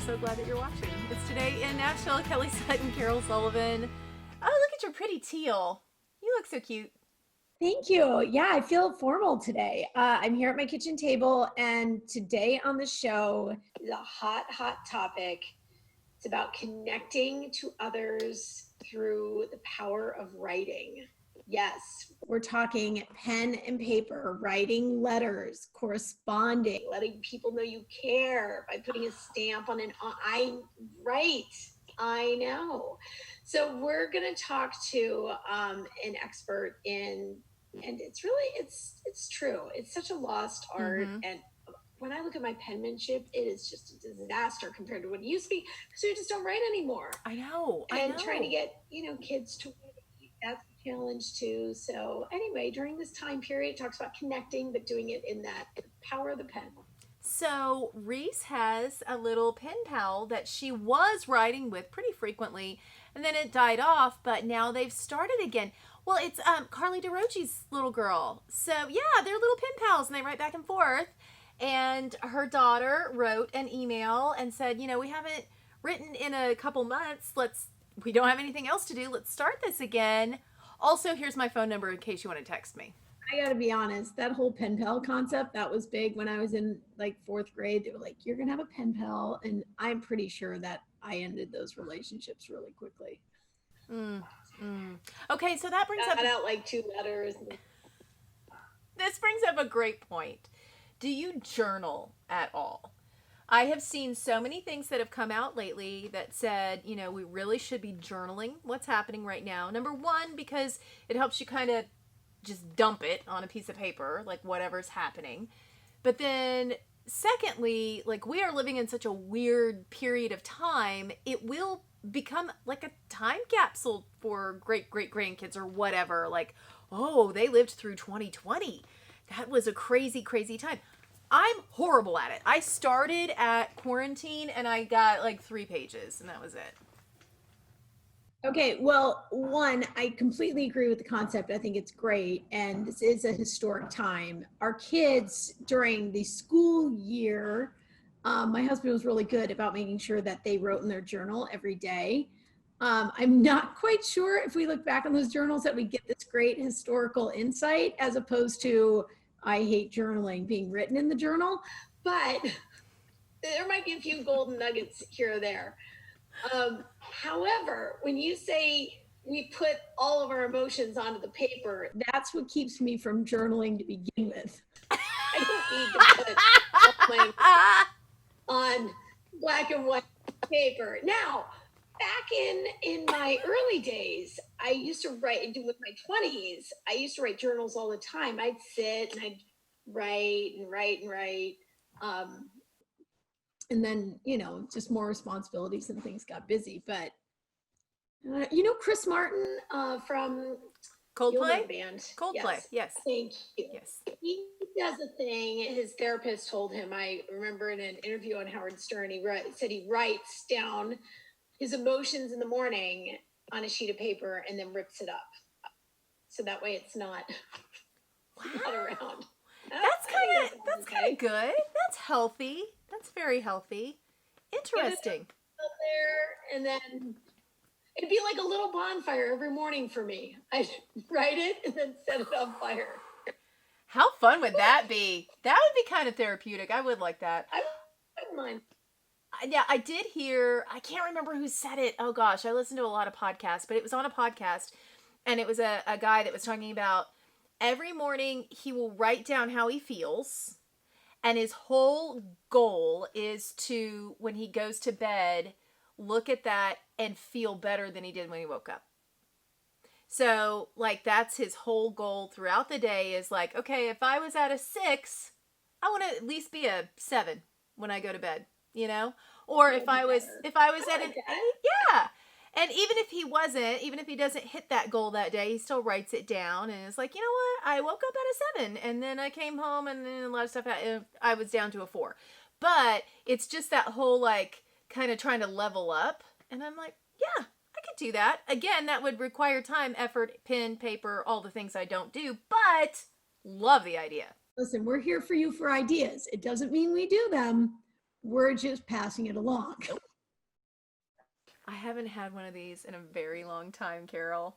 so glad that you're watching. It's Today in Nashville. Kelly Sutton, Carole Sullivan. Oh, look at your pretty teal. You look so cute. Thank you. Yeah, I feel formal today. I'm here at my kitchen table, and today on the show is a hot topic. It's about connecting to others through the power of writing. Yes, we're talking pen and paper, writing letters, corresponding, letting people know you care by putting a stamp on I write. I know. So we're going to talk to an expert in, and it's really, it's true. It's such a lost art. And when I look at my penmanship, it is just a disaster compared to what it used to be, because we just don't write anymore. I know. And trying to get, kids to write, that's a challenge too. So anyway, during this time period, it talks about connecting, but doing it in that power of the pen. So Reese has a little pen pal that she was writing with pretty frequently, and then it died off, but now they've started again. Well, it's Carly DeRochi's little girl. So yeah, they're little pen pals, and they write back and forth. And her daughter wrote an email and said, we haven't written in a couple months. We don't have anything else to do. Let's start this again. Also, here's my phone number in case you want to text me. I gotta be honest, that whole pen pal concept, that was big when I was in like 4th grade. They were like, you're gonna have a pen pal. And I'm pretty sure that I ended those relationships really quickly. Okay, so that brings up out like 2 letters. This brings up a great point. Do you journal at all? I have seen so many things that have come out lately that said, we really should be journaling what's happening right now. Number one, because it helps you kind of just dump it on a piece of paper, like whatever's happening. But then secondly, like we are living in such a weird period of time, it will become like a time capsule for great grandkids or whatever. Like, oh, they lived through 2020. That was a crazy time. I'm horrible at it. I started at quarantine and I got like 3 pages and that was it. Okay, well, one, I completely agree with the concept. I think it's great. And this is a historic time. Our kids during the school year, my husband was really good about making sure that they wrote in their journal every day. I'm not quite sure if we look back on those journals that we get this great historical insight as opposed to I hate journaling being written in the journal, but there might be a few golden nuggets here or there. However, when you say we put all of our emotions onto the paper, that's what keeps me from journaling to begin with. I don't need to put all my on black and white paper. Now, back in my early days, I used to write, with my 20s, I used to write journals all the time. I'd sit and I'd write. And then, just more responsibilities and things got busy. But, Chris Martin from Coldplay band. Coldplay, yes. Thank you. Yes. He does a thing. His therapist told him, I remember in an interview on Howard Stern, he said he writes down his emotions in the morning on a sheet of paper and then rips it up. So that way it's not, not around. That's kind of good. That's healthy. That's very healthy. Interesting. There, and then it'd be like a little bonfire every morning for me. I'd write it and then set it on fire. How fun would that be? That would be kind of therapeutic. I would like that. I wouldn't mind. Yeah, I did hear, I can't remember who said it. Oh gosh, I listened to a lot of podcasts, but it was on a podcast and it was a guy that was talking about every morning he will write down how he feels. And his whole goal is to, when he goes to bed, look at that and feel better than he did when he woke up. So, like, that's his whole goal throughout the day is like, okay, if I was at a 6, I want to at least be a 7 when I go to bed, Or if I was at an 8, yeah. And even if he wasn't, even if he doesn't hit that goal that day, he still writes it down and it's like, you know what? I woke up at a 7 and then I came home and then a lot of stuff, I was down to a 4. But it's just that whole like kind of trying to level up. And I'm like, yeah, I could do that. Again, that would require time, effort, pen, paper, all the things I don't do, but love the idea. Listen, we're here for you for ideas. It doesn't mean we do them, We're just passing it along. I haven't had one of these in a very long time, Carol.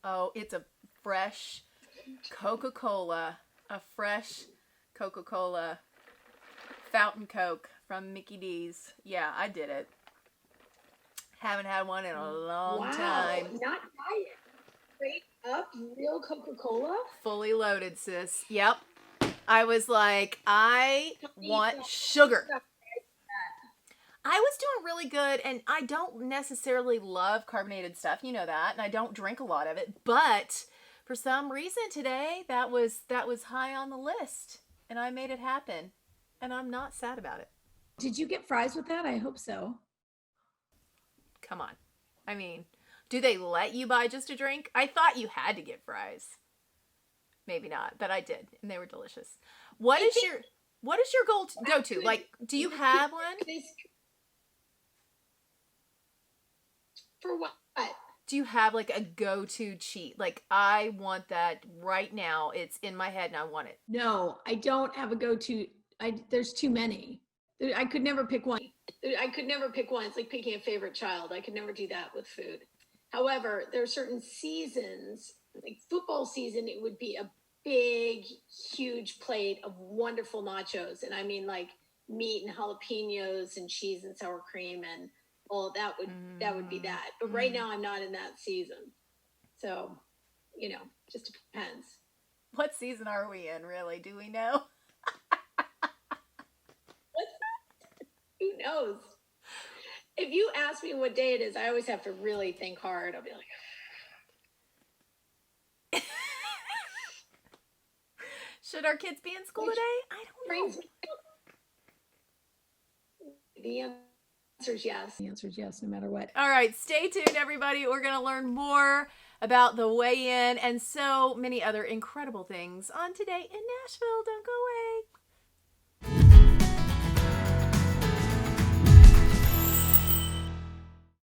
Oh, it's a fresh Coca-Cola. A fresh Coca-Cola fountain Coke from Mickey D's. Yeah, I did it. Haven't had one in a long time. Not diet. Straight up real Coca-Cola? Fully loaded, sis. Yep. I was like, I want sugar. I was doing really good, and I don't necessarily love carbonated stuff. You know that, and I don't drink a lot of it. But for some reason today, that was high on the list, and I made it happen, and I'm not sad about it. Did you get fries with that? I hope so. Come on. I mean, do they let you buy just a drink? I thought you had to get fries. Maybe not, but I did, and they were delicious. What is your go-to? Like, do you have one? For what? Do you have like a go-to cheat? Like, I want that right now. It's in my head and I want it. No, I don't have a go-to. There's too many. I could never pick one. It's like picking a favorite child. I could never do that with food. However, there are certain seasons, like football season, it would be a big, huge plate of wonderful nachos. And I mean like meat and jalapenos and cheese and sour cream and that would be that. But right now I'm not in that season. So, just depends. What season are we in, really? Do we know? Who knows? If you ask me what day it is, I always have to really think hard. I'll be like, should our kids be in school today? I don't know. The answer is yes. The answer is yes, no matter what. All right, stay tuned, everybody. We're going to learn more about the weigh-in and so many other incredible things on Today in Nashville. Don't go away.